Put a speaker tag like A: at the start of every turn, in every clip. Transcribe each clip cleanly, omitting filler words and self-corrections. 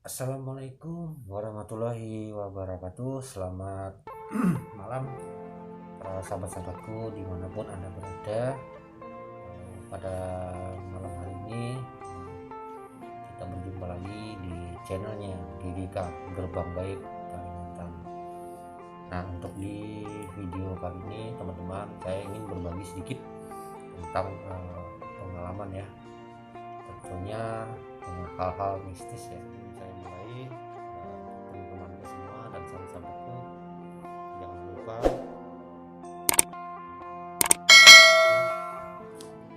A: Assalamualaikum warahmatullahi wabarakatuh. Selamat malam para sahabat-sahabatku dimanapun Anda berada. Pada malam hari ini kita berjumpa lagi di channelnya Didika Gerbang Gaib Kalimantan. Nah, untuk di video kali ini teman-teman, saya ingin berbagi sedikit tentang pengalaman ya, tentunya dengan hal-hal mistis ya. Saya mulai teman-temanku semua dan sahabat-sahabatku, jangan lupa ya.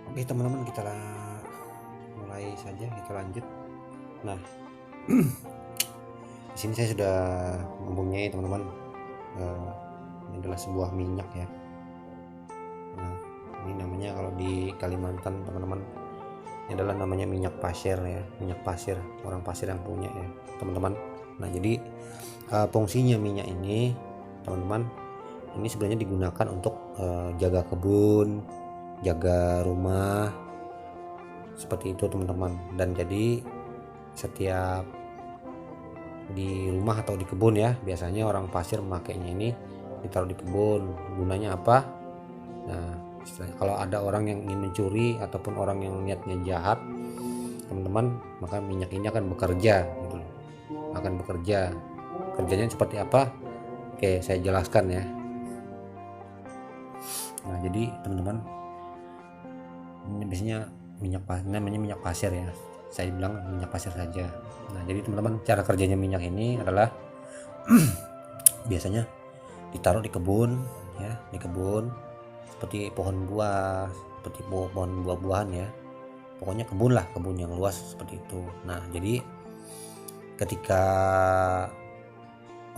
A: Oke teman-teman, kita mulai saja, kita lanjut. Nah, di sini saya sudah mempunyai teman-teman, ini adalah sebuah minyak ya. Nah, ini namanya kalau di Kalimantan teman-teman, ini adalah namanya minyak pasir ya, minyak pasir, orang pasir yang punya ya teman-teman. Nah, jadi fungsinya minyak ini teman-teman, ini sebenarnya digunakan untuk jaga kebun, jaga rumah, seperti itu teman-teman. Dan jadi setiap di rumah atau di kebun ya, biasanya orang pasir memakainya ini ditaruh di kebun. Gunanya apa? Nah, kalau ada orang yang ingin mencuri ataupun orang yang niatnya jahat teman-teman, maka minyak ini akan bekerja gitu, akan bekerja. Kerjanya seperti apa? Oke, saya jelaskan ya. Nah, jadi teman-teman, ini biasanya namanya minyak pasir ya, saya bilang minyak pasir saja. Nah, jadi teman-teman, cara kerjanya minyak ini adalah biasanya ditaruh di kebun ya, di kebun seperti pohon buah, seperti pohon buah-buahan ya, pokoknya kebun lah, kebun yang luas seperti itu. Nah, jadi ketika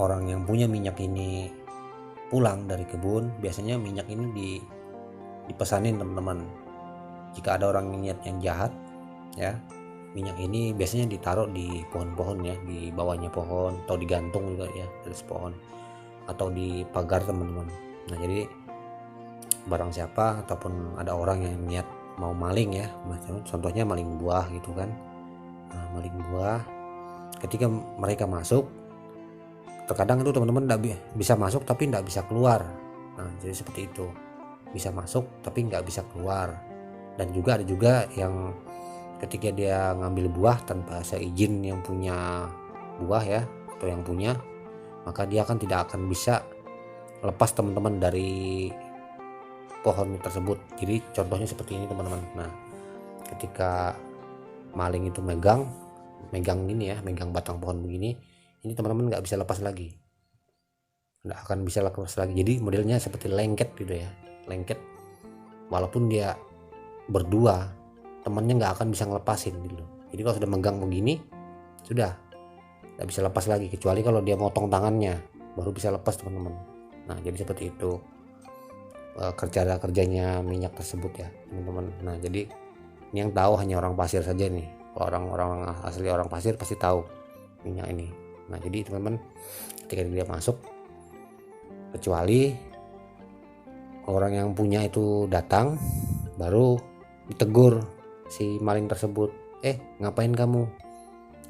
A: orang yang punya minyak ini pulang dari kebun, biasanya minyak ini dipesanin teman-teman. Jika ada orang niat yang jahat ya, minyak ini biasanya ditaruh di pohon-pohon ya, di bawahnya pohon, atau digantung juga ya dari pohon, atau di pagar teman-teman. Nah, jadi barang siapa ataupun ada orang yang niat mau maling ya, contohnya maling buah gitu kan. Nah, maling buah, ketika mereka masuk, terkadang itu teman-teman bisa masuk tapi tidak bisa keluar. Nah, jadi seperti itu, bisa masuk tapi nggak bisa keluar. Dan juga ada juga yang ketika dia ngambil buah tanpa seizin yang punya buah ya, atau yang punya, maka dia tidak akan bisa lepas teman-teman dari pohon tersebut. Jadi contohnya seperti ini teman-teman. Nah, ketika maling itu megang ini ya, megang batang pohon begini, ini teman-teman nggak bisa lepas lagi, nggak akan bisa lepas lagi. Jadi modelnya seperti lengket gitu ya, lengket. Walaupun dia berdua, temannya nggak akan bisa ngelepasin gitu. Jadi kalau sudah megang begini, sudah nggak bisa lepas lagi, kecuali kalau dia motong tangannya baru bisa lepas teman-teman. Nah, jadi seperti itu kerjanya minyak tersebut ya teman-teman. Nah, jadi ini yang tahu hanya orang pasir saja nih. Kalau orang-orang asli orang pasir pasti tahu minyak ini. Nah, jadi teman-teman, ketika dia masuk, kecuali orang yang punya itu datang, baru ditegur si maling tersebut, ngapain kamu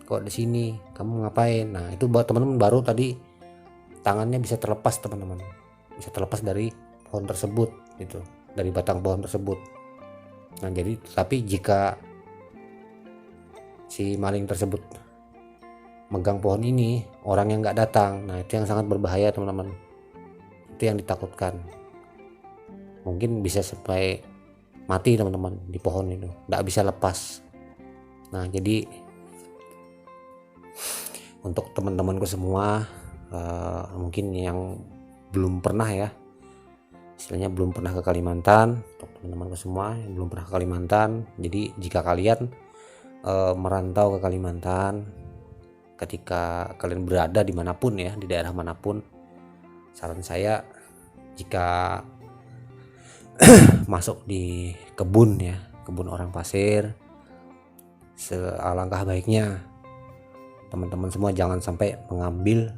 A: kok di sini, kamu ngapain? Nah, itu buat teman-teman baru tadi tangannya bisa terlepas teman-teman, bisa terlepas dari pohon tersebut gitu, dari batang pohon tersebut. Nah, jadi tapi jika si maling tersebut megang pohon ini, orang yang nggak datang, nah itu yang sangat berbahaya teman-teman, itu yang ditakutkan. Mungkin bisa sampai mati teman-teman di pohon itu, nggak bisa lepas. Nah, jadi untuk teman-temanku semua, mungkin yang belum pernah ya, istilahnya belum pernah ke Kalimantan, untuk teman-temanku semua yang belum pernah ke Kalimantan, jadi jika kalian merantau ke Kalimantan, ketika kalian berada dimanapun ya, di daerah manapun, saran saya jika masuk di kebun ya, kebun orang pasir, alangkah baiknya teman-teman semua jangan sampai mengambil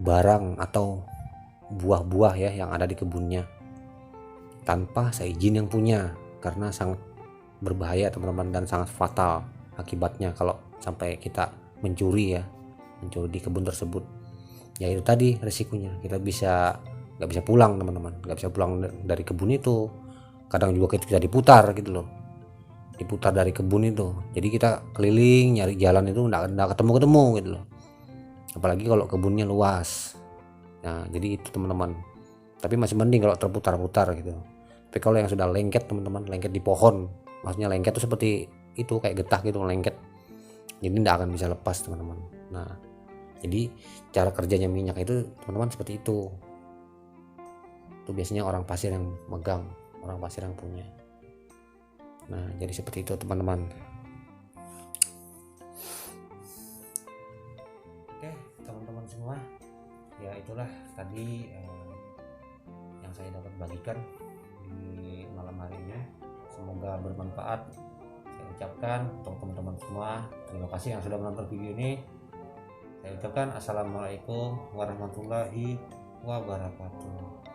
A: barang atau buah-buah ya yang ada di kebunnya tanpa seizin yang punya, karena sangat berbahaya teman-teman dan sangat fatal akibatnya kalau sampai kita mencuri di kebun tersebut. Ya itu tadi resikonya, kita nggak bisa pulang teman-teman, nggak bisa pulang dari kebun itu. Kadang juga kita diputar gitu loh, diputar dari kebun itu, jadi kita keliling nyari jalan itu nggak ketemu gitu loh, apalagi kalau kebunnya luas. Nah jadi itu teman-teman, tapi masih mending kalau terputar-putar gitu. Tapi kalau yang sudah lengket teman-teman, lengket di pohon, maksudnya lengket itu seperti itu kayak getah gitu, lengket, jadi nggak akan bisa lepas teman-teman. Nah jadi cara kerjanya minyak itu teman-teman seperti itu biasanya orang pasir yang megang, orang pasir yang punya. Nah jadi seperti itu teman-teman. Oke teman-teman semua, ya itulah tadi yang saya dapat bagikan di malam hari ini. Semoga bermanfaat. Saya ucapkan untuk teman-teman semua, terima kasih yang sudah menonton video ini. Saya ucapkan assalamualaikum warahmatullahi wabarakatuh.